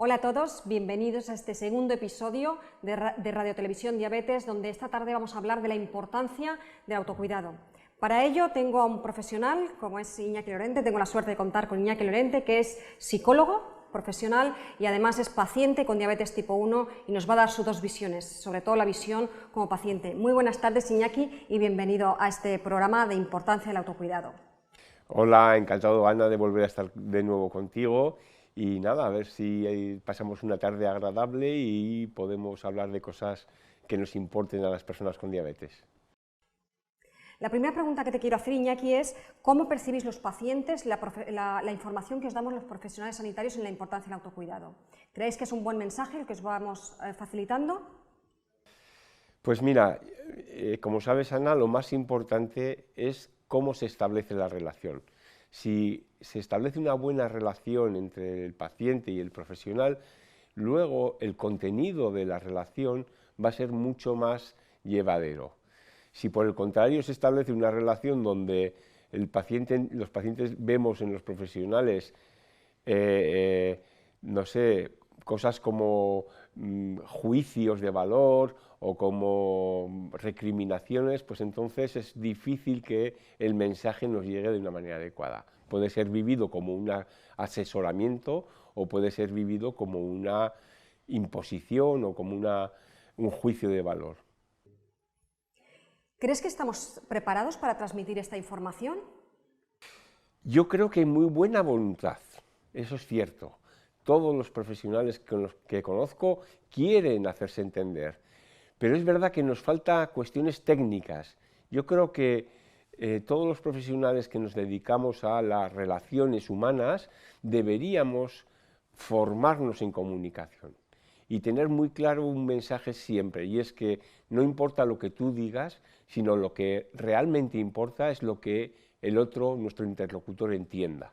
Hola a todos, bienvenidos a este segundo episodio de Radio Televisión Diabetes, donde esta tarde vamos a hablar de la importancia del autocuidado. Para ello tengo a un profesional, como es Iñaki Lorente, tengo la suerte de contar con Iñaki Lorente, que es psicólogo profesional y además es paciente con diabetes tipo 1 y nos va a dar sus dos visiones, sobre todo la visión como paciente. Muy buenas tardes, Iñaki, y bienvenido a este programa de importancia del autocuidado. Hola, encantado, Ana, de volver a estar de nuevo contigo y nada, a ver si pasamos una tarde agradable y podemos hablar de cosas que nos importen a las personas con diabetes. La primera pregunta que te quiero hacer, Iñaki, es ¿cómo percibís los pacientes la información que os damos los profesionales sanitarios en la importancia del autocuidado? ¿Creéis que es un buen mensaje el que os vamos facilitando? Pues mira, como sabes, Ana, lo más importante es cómo se establece la relación. Si se establece una buena relación entre el paciente y el profesional, luego el contenido de la relación va a ser mucho más llevadero. Si por el contrario se establece una relación donde los pacientes vemos en los profesionales, no sé, cosas como juicios de valor o como recriminaciones, pues entonces es difícil que el mensaje nos llegue de una manera adecuada. Puede ser vivido como un asesoramiento o puede ser vivido como una imposición o como un juicio de valor. ¿Crees que estamos preparados para transmitir esta información? Yo creo que hay muy buena voluntad, eso es cierto. Todos los profesionales con los que conozco quieren hacerse entender, pero es verdad que nos falta cuestiones técnicas. Yo creo que todos los profesionales que nos dedicamos a las relaciones humanas deberíamos formarnos en comunicación y tener muy claro un mensaje siempre, y es que no importa lo que tú digas, sino lo que realmente importa es lo que el otro, nuestro interlocutor, entienda.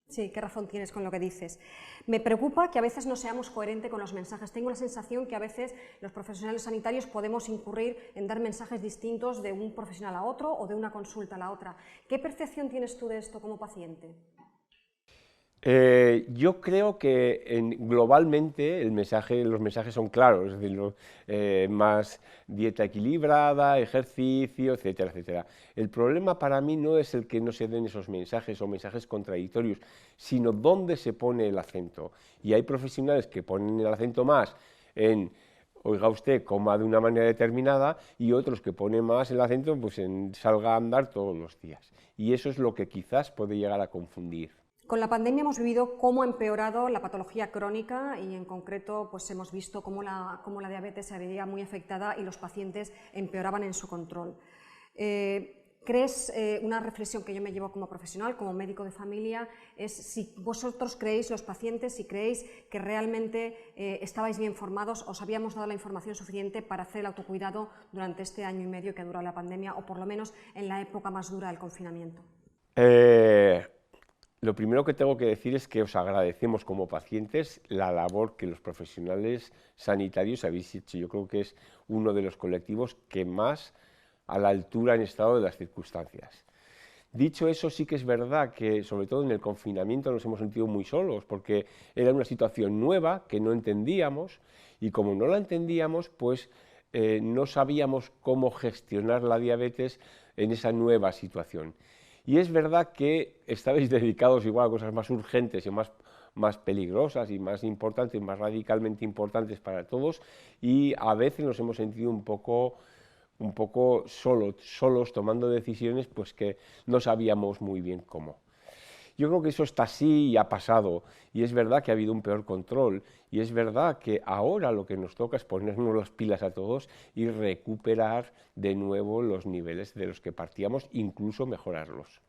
Sí, qué razón tienes con lo que dices. Me preocupa que a veces no seamos coherentes con los mensajes. Tengo la sensación que a veces los profesionales sanitarios podemos incurrir en dar mensajes distintos de un profesional a otro o de una consulta a la otra. ¿Qué percepción tienes tú de esto como paciente? Yo creo que globalmente los mensajes son claros, es decir, más dieta equilibrada, ejercicio, etcétera, etcétera. El problema para mí no es el que no se den esos mensajes o mensajes contradictorios, sino dónde se pone el acento. Y hay profesionales que ponen el acento más en oiga usted, coma de una manera determinada, y otros que ponen más el acento pues, en salga a andar todos los días. Y eso es lo que quizás puede llegar a confundir. Con la pandemia hemos vivido cómo ha empeorado la patología crónica y en concreto pues hemos visto cómo la diabetes se veía muy afectada y los pacientes empeoraban en su control. ¿Crees, una reflexión que yo me llevo como profesional, como médico de familia, es si vosotros creéis, los pacientes, si creéis que realmente estabais bien formados, os habíamos dado la información suficiente para hacer el autocuidado durante este año y medio que ha durado la pandemia o por lo menos en la época más dura del confinamiento? Lo primero que tengo que decir es que os agradecemos como pacientes la labor que los profesionales sanitarios habéis hecho. Yo creo que es uno de los colectivos que más a la altura han estado de las circunstancias. Dicho eso, sí que es verdad que, sobre todo en el confinamiento, nos hemos sentido muy solos, porque era una situación nueva que no entendíamos, y como no la entendíamos, pues no sabíamos cómo gestionar la diabetes en esa nueva situación. Y es verdad que estabais dedicados igual a cosas más urgentes y más peligrosas y más importantes, más radicalmente importantes para todos, y a veces nos hemos sentido un poco solos tomando decisiones pues que no sabíamos muy bien cómo. Yo creo que eso está así y ha pasado, y es verdad que ha habido un peor control, y es verdad que ahora lo que nos toca es ponernos las pilas a todos y recuperar de nuevo los niveles de los que partíamos, incluso mejorarlos.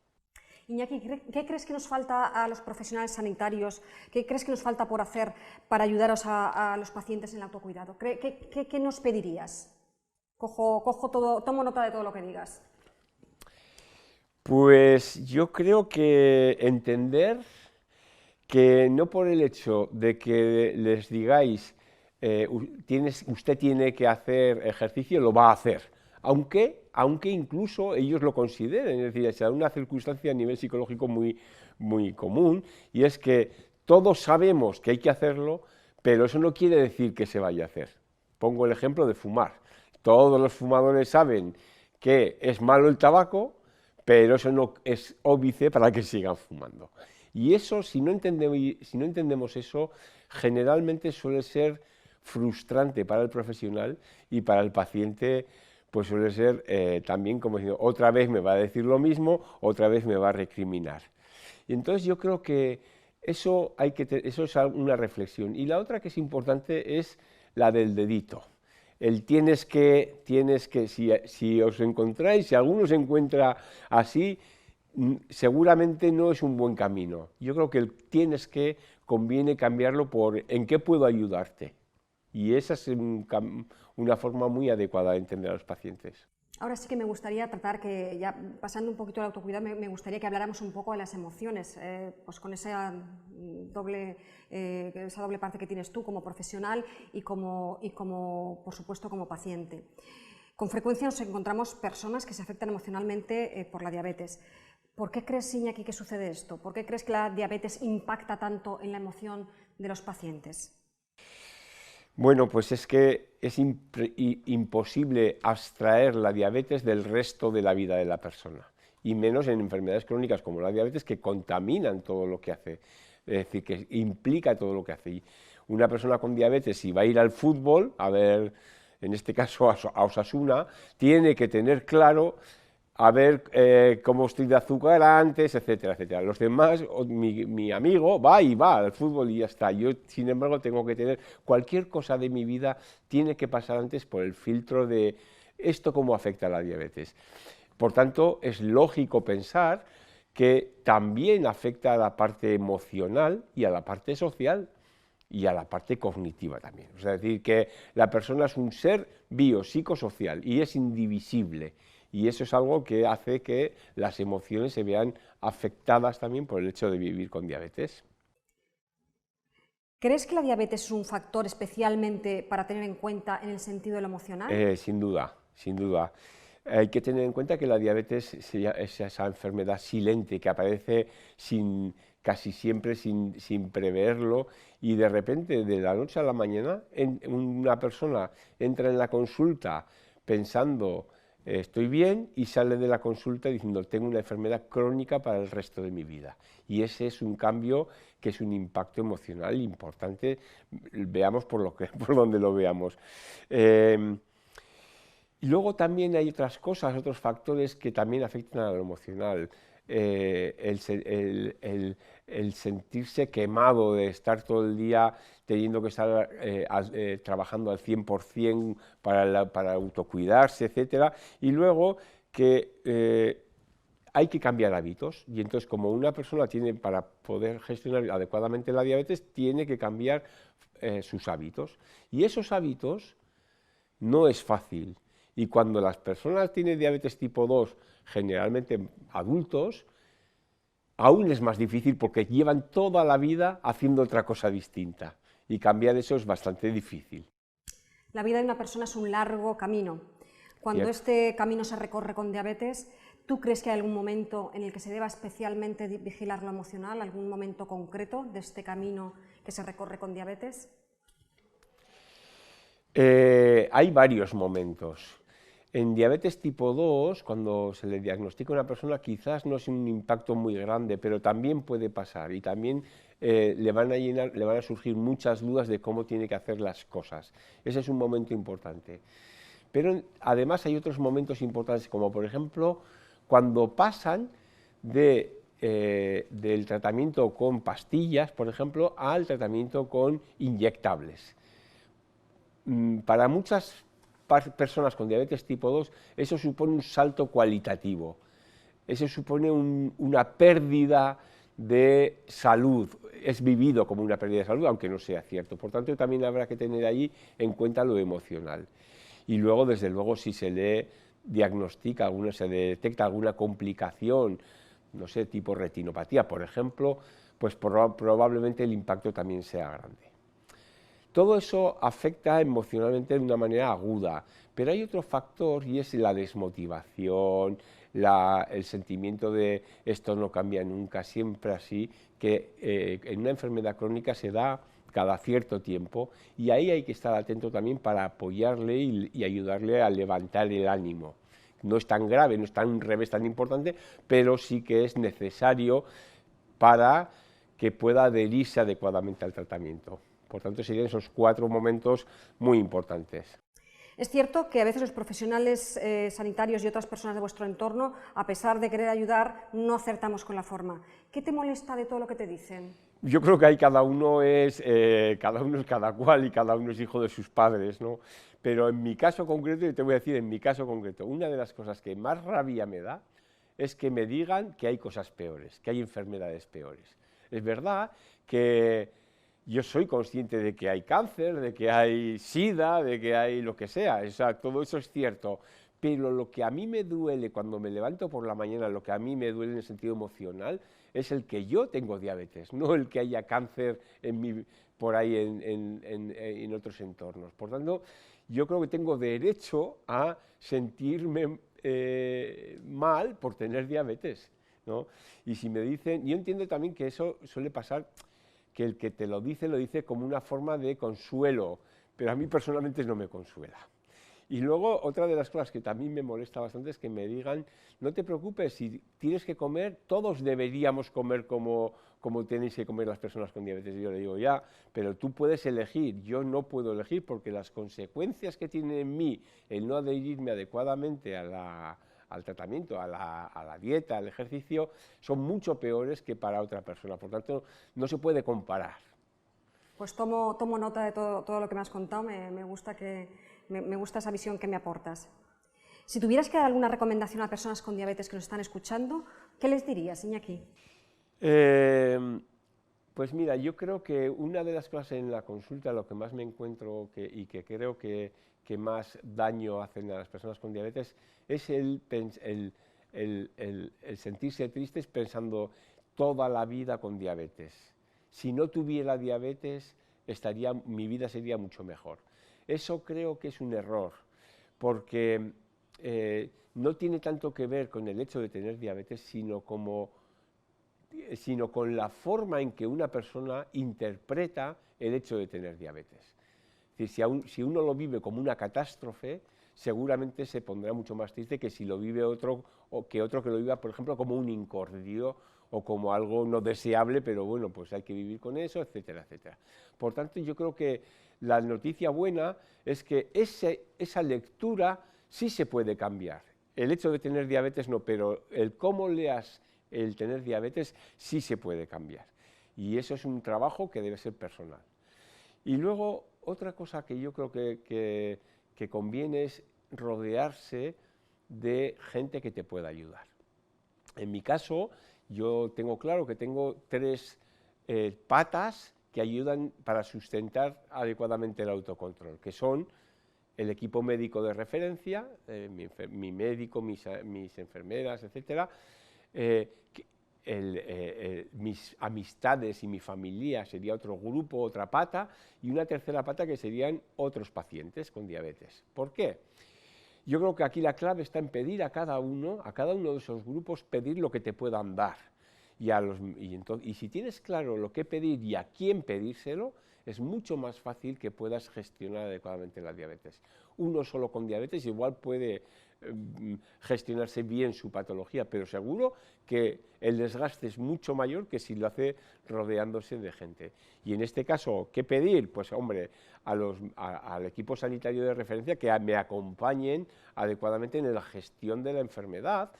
Iñaki, ¿qué crees que nos falta a los profesionales sanitarios? ¿Qué crees que nos falta por hacer para ayudaros a los pacientes en el autocuidado? ¿Qué nos pedirías? Tomo nota de todo lo que digas. Pues yo creo que entender que no por el hecho de que les digáis usted tiene que hacer ejercicio, lo va a hacer, aunque incluso ellos lo consideren, es decir, es una circunstancia a nivel psicológico muy común, y es que todos sabemos que hay que hacerlo, pero eso no quiere decir que se vaya a hacer. Pongo el ejemplo de fumar. Todos los fumadores saben que es malo el tabaco, pero eso no es óbice para que sigan fumando. Y eso, si no entendemos eso, generalmente suele ser frustrante para el profesional y para el paciente, pues suele ser también como diciendo, otra vez me va a decir lo mismo, otra vez me va a recriminar. Y entonces yo creo que eso es una reflexión. Y la otra que es importante es la del dedito. El tienes que, si os encontráis, si alguno se encuentra así, seguramente no es un buen camino. Yo creo que el tienes que conviene cambiarlo por ¿en qué puedo ayudarte? Y esa es una forma muy adecuada de entender a los pacientes. Ahora sí que me gustaría tratar que, ya pasando un poquito al autocuidado, me gustaría que habláramos un poco de las emociones, pues con esa doble parte que tienes tú como profesional y como, por supuesto, como paciente. Con frecuencia nos encontramos personas que se afectan emocionalmente por la diabetes. ¿Por qué crees, Iñaki, que sucede esto? ¿Por qué crees que la diabetes impacta tanto en la emoción de los pacientes? Bueno, pues es que es imposible abstraer la diabetes del resto de la vida de la persona, y menos en enfermedades crónicas como la diabetes, que contaminan todo lo que hace, es decir, que implica todo lo que hace. Y una persona con diabetes, si va a ir al fútbol, a ver, en este caso a Osasuna, tiene que tener claro a ver cómo estoy de azúcar antes, etcétera, etcétera. Los demás, mi amigo va al fútbol y ya está. Yo, sin embargo, tengo que tener cualquier cosa de mi vida, tiene que pasar antes por el filtro de esto cómo afecta a la diabetes. Por tanto, es lógico pensar que también afecta a la parte emocional y a la parte social y a la parte cognitiva también. O sea, es decir, que la persona es un ser biopsicosocial y es indivisible. Y eso es algo que hace que las emociones se vean afectadas también por el hecho de vivir con diabetes. ¿Crees que la diabetes es un factor especialmente para tener en cuenta en el sentido de lo emocional? Sin duda, sin duda. Hay que tener en cuenta que la diabetes es esa enfermedad silente que aparece casi siempre sin preverlo, y de repente, de la noche a la mañana, una persona entra en la consulta pensando estoy bien, y sale de la consulta diciendo tengo una enfermedad crónica para el resto de mi vida. Y ese es un cambio que es un impacto emocional importante, veamos por donde lo veamos. Y luego también hay otras cosas, otros factores que también afectan a lo emocional. El sentirse quemado de estar todo el día teniendo que estar trabajando al 100% para autocuidarse, etcétera, y luego que hay que cambiar hábitos, y entonces como una persona tiene, para poder gestionar adecuadamente la diabetes, tiene que cambiar sus hábitos, y esos hábitos no es fácil. Y cuando las personas tienen diabetes tipo 2, generalmente adultos, aún es más difícil porque llevan toda la vida haciendo otra cosa distinta, y cambiar eso es bastante difícil. La vida de una persona es un largo camino. Cuando este camino se recorre con diabetes, ¿tú crees que hay algún momento en el que se deba especialmente vigilar lo emocional, algún momento concreto de este camino que se recorre con diabetes? Hay varios momentos. En diabetes tipo 2, cuando se le diagnostica a una persona, quizás no es un impacto muy grande, pero también puede pasar, y también le van a surgir muchas dudas de cómo tiene que hacer las cosas. Ese es un momento importante. Pero además hay otros momentos importantes, como por ejemplo cuando pasan del tratamiento con pastillas, por ejemplo, al tratamiento con inyectables. Para muchas personas con diabetes tipo 2, eso supone un salto cualitativo, eso supone una pérdida de salud, es vivido como una pérdida de salud, aunque no sea cierto. Por tanto, también habrá que tener ahí en cuenta lo emocional. Y luego, desde luego, si se le diagnostica, se detecta alguna complicación, no sé, tipo retinopatía, por ejemplo, pues probablemente el impacto también sea grande. Todo eso afecta emocionalmente de una manera aguda, pero hay otro factor y es la desmotivación, el sentimiento de esto no cambia nunca, siempre así, que en una enfermedad crónica se da cada cierto tiempo y ahí hay que estar atento también para apoyarle y ayudarle a levantar el ánimo. No es tan grave, no es tan un revés tan importante, pero sí que es necesario para que pueda adherirse adecuadamente al tratamiento. Por tanto, serían esos 4 momentos muy importantes. Es cierto que a veces los profesionales sanitarios y otras personas de vuestro entorno, a pesar de querer ayudar, no acertamos con la forma. ¿Qué te molesta de todo lo que te dicen? Yo creo que ahí cada uno es cada cual y cada uno es hijo de sus padres, ¿no? Pero en mi caso concreto, y te voy a decir en mi caso concreto, una de las cosas que más rabia me da es que me digan que hay cosas peores, que hay enfermedades peores. Es verdad que yo soy consciente de que hay cáncer, de que hay sida, de que hay lo que sea, o sea, todo eso es cierto, pero lo que a mí me duele cuando me levanto por la mañana, lo que a mí me duele en el sentido emocional, es el que yo tengo diabetes, no el que haya cáncer por ahí en otros entornos. Por tanto, yo creo que tengo derecho a sentirme mal por tener diabetes, ¿no? Y si me dicen, yo entiendo también que eso suele pasar, que el que te lo dice como una forma de consuelo, pero a mí personalmente no me consuela. Y luego, otra de las cosas que también me molesta bastante es que me digan, no te preocupes, si tienes que comer, todos deberíamos comer como tenéis que comer las personas con diabetes. Y yo le digo, ya, pero tú puedes elegir, yo no puedo elegir porque las consecuencias que tiene en mí el no adherirme adecuadamente al tratamiento, a la dieta, al ejercicio, son mucho peores que para otra persona. Por tanto, no se puede comparar. Pues tomo nota de todo lo que me has contado, me gusta esa visión que me aportas. Si tuvieras que dar alguna recomendación a personas con diabetes que nos están escuchando, ¿qué les dirías, Iñaki? Pues mira, yo creo que una de las cosas en la consulta, lo que más me encuentro y que creo que más daño hacen a las personas con diabetes es el sentirse tristes pensando toda la vida con diabetes. Si no tuviera diabetes, mi vida sería mucho mejor. Eso creo que es un error, porque no tiene tanto que ver con el hecho de tener diabetes, sino con la forma en que una persona interpreta el hecho de tener diabetes. Es decir, si uno lo vive como una catástrofe, seguramente se pondrá mucho más triste que si lo vive otro que lo viva, por ejemplo, como un incordio o como algo no deseable, pero bueno, pues hay que vivir con eso, etcétera, etcétera. Por tanto, yo creo que la noticia buena es que esa lectura sí se puede cambiar. El hecho de tener diabetes no, pero el cómo leas el tener diabetes sí se puede cambiar. Y eso es un trabajo que debe ser personal. Y luego, otra cosa que yo creo que conviene es rodearse de gente que te pueda ayudar. En mi caso, yo tengo claro que tengo 3 patas que ayudan para sustentar adecuadamente el autocontrol, que son el equipo médico de referencia, mi médico, mis enfermeras, etcétera, mis amistades y mi familia sería otro grupo, otra pata, y una tercera pata que serían otros pacientes con diabetes. ¿Por qué? Yo creo que aquí la clave está en pedir a cada uno de esos grupos, pedir lo que te puedan dar. Y si tienes claro lo que pedir y a quién pedírselo, es mucho más fácil que puedas gestionar adecuadamente la diabetes. Uno solo con diabetes igual puede gestionarse bien su patología, pero seguro que el desgaste es mucho mayor que si lo hace rodeándose de gente. Y en este caso, ¿qué pedir? Pues hombre, al equipo sanitario de referencia que me acompañen adecuadamente en la gestión de la enfermedad,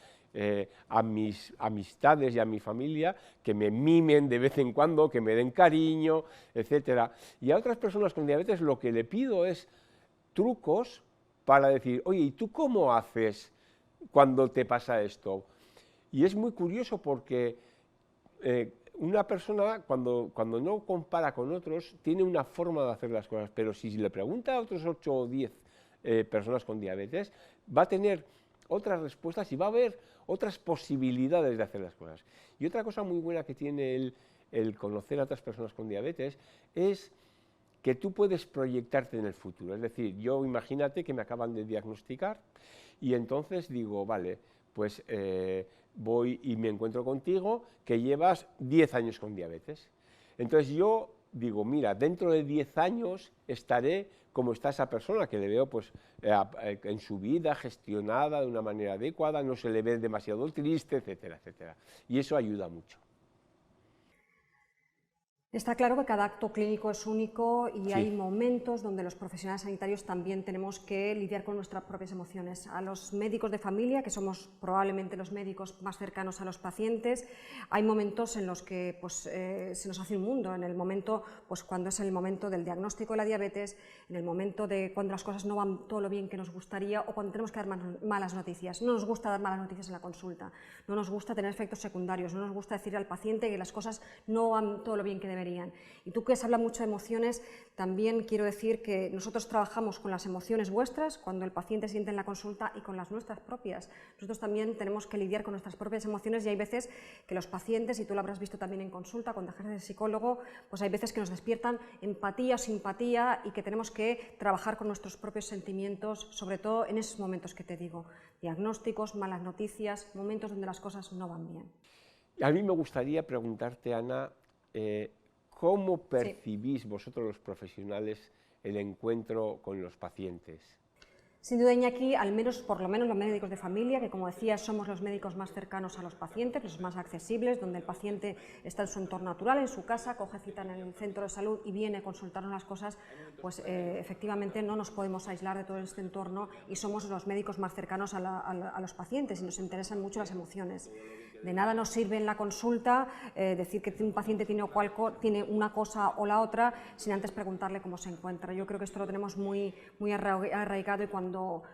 a mis amistades y a mi familia, que me mimen de vez en cuando, que me den cariño, etcétera. Y a otras personas con diabetes lo que le pido es trucos para decir, oye, ¿y tú cómo haces cuando te pasa esto? Y es muy curioso porque una persona cuando no compara con otros tiene una forma de hacer las cosas, pero si le pregunta a otros 8 o 10 personas con diabetes, va a tener otras respuestas y va a haber otras posibilidades de hacer las cosas. Y otra cosa muy buena que tiene el conocer a otras personas con diabetes es que tú puedes proyectarte en el futuro. Es decir, yo imagínate que me acaban de diagnosticar y entonces digo, vale, pues voy y me encuentro contigo que llevas 10 años con diabetes. Entonces yo digo, mira, dentro de 10 años estaré como está esa persona, que le veo pues, en su vida gestionada de una manera adecuada, no se le ve demasiado triste, etcétera, etcétera. Y eso ayuda mucho. Está claro que cada acto clínico es único y Sí. hay momentos donde los profesionales sanitarios también tenemos que lidiar con nuestras propias emociones. A los médicos de familia, que somos probablemente los médicos más cercanos a los pacientes, hay momentos en los que pues, se nos hace un mundo, en el momento, pues, cuando es el momento del diagnóstico de la diabetes, en el momento de cuando las cosas no van todo lo bien que nos gustaría o cuando tenemos que dar malas noticias. No nos gusta dar malas noticias en la consulta, no nos gusta tener efectos secundarios, no nos gusta decir al paciente que las cosas no van todo lo bien que deberían. Y tú, que has hablado mucho de emociones, también quiero decir que nosotros trabajamos con las emociones vuestras cuando el paciente siente en la consulta y con las nuestras propias. Nosotros también tenemos que lidiar con nuestras propias emociones y hay veces que los pacientes, y tú lo habrás visto también en consulta cuando ejerces de psicólogo, pues hay veces que nos despiertan empatía o simpatía y que tenemos que trabajar con nuestros propios sentimientos, sobre todo en esos momentos que te digo, diagnósticos, malas noticias, momentos donde las cosas no van bien. A mí me gustaría preguntarte, Ana, ¿cómo percibís vosotros los profesionales el encuentro con los pacientes? Sin duda, Iñaki, al menos, por lo menos los médicos de familia, que como decía, somos los médicos más cercanos a los pacientes, los más accesibles, donde el paciente está en su entorno natural, en su casa, coge cita en el centro de salud y viene a consultarnos las cosas, pues efectivamente no nos podemos aislar de todo este entorno y somos los médicos más cercanos a los pacientes y nos interesan mucho las emociones. De nada nos sirve en la consulta decir que un paciente tiene una cosa o la otra sin antes preguntarle cómo se encuentra. Yo creo que esto lo tenemos muy arraigado y cuando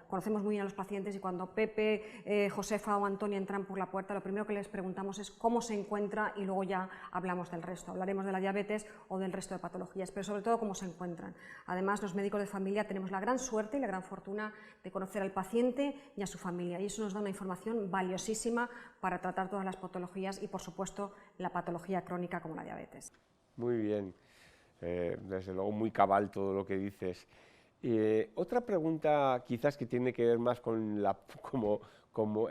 conocemos muy bien a los pacientes y cuando Pepe, Josefa o Antonia entran por la puerta, lo primero que les preguntamos es cómo se encuentra y luego ya hablamos del resto. Hablaremos de la diabetes o del resto de patologías, pero sobre todo cómo se encuentran. Además, los médicos de familia tenemos la gran suerte y la gran fortuna de conocer al paciente y a su familia y eso nos da una información valiosísima para tratar todas las patologías y, por supuesto, la patología crónica como la diabetes. Muy bien, desde luego muy cabal todo lo que dices. Otra pregunta quizás que tiene que ver más con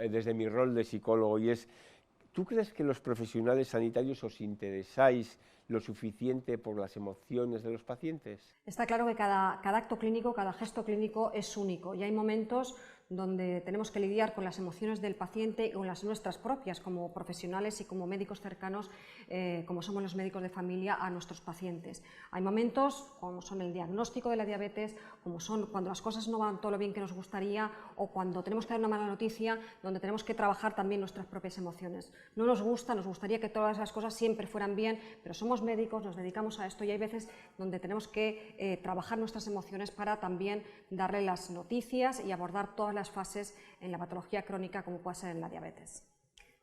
desde mi rol de psicólogo y es, ¿tú crees que los profesionales sanitarios os interesáis lo suficiente por las emociones de los pacientes? Está claro que cada acto clínico, cada gesto clínico es único y hay momentos donde tenemos que lidiar con las emociones del paciente y con las nuestras propias como profesionales y como médicos cercanos, como somos los médicos de familia, a nuestros pacientes. Hay momentos como son el diagnóstico de la diabetes, como son cuando las cosas no van todo lo bien que nos gustaría o cuando tenemos que dar una mala noticia, donde tenemos que trabajar también nuestras propias emociones. No nos gustaría que todas las cosas siempre fueran bien, pero somos médicos, nos dedicamos a esto y hay veces donde tenemos que trabajar nuestras emociones para también darle las noticias y abordar todas las fases en la patología crónica como puede ser en la diabetes.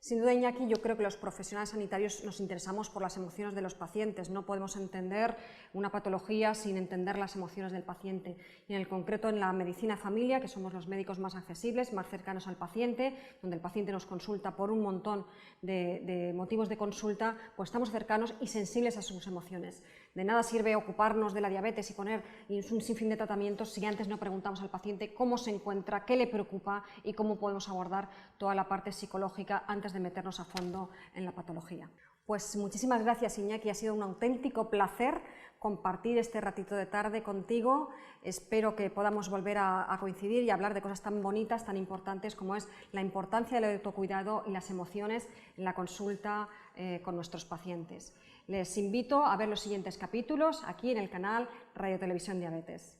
Sin duda, Iñaki, yo creo que los profesionales sanitarios nos interesamos por las emociones de los pacientes. No podemos entender una patología sin entender las emociones del paciente. Y en el concreto en la medicina familia, que somos los médicos más accesibles, más cercanos al paciente, donde el paciente nos consulta por un montón de motivos de consulta, pues estamos cercanos y sensibles a sus emociones. De nada sirve ocuparnos de la diabetes y poner un sinfín de tratamientos si antes no preguntamos al paciente cómo se encuentra, qué le preocupa y cómo podemos abordar toda la parte psicológica antes de meternos a fondo en la patología. Pues muchísimas gracias, Iñaki, ha sido un auténtico placer compartir este ratito de tarde contigo. Espero que podamos volver a coincidir y hablar de cosas tan bonitas, tan importantes como es la importancia del autocuidado y las emociones en la consulta con nuestros pacientes. Les invito a ver los siguientes capítulos aquí en el canal Radio Televisión Diabetes.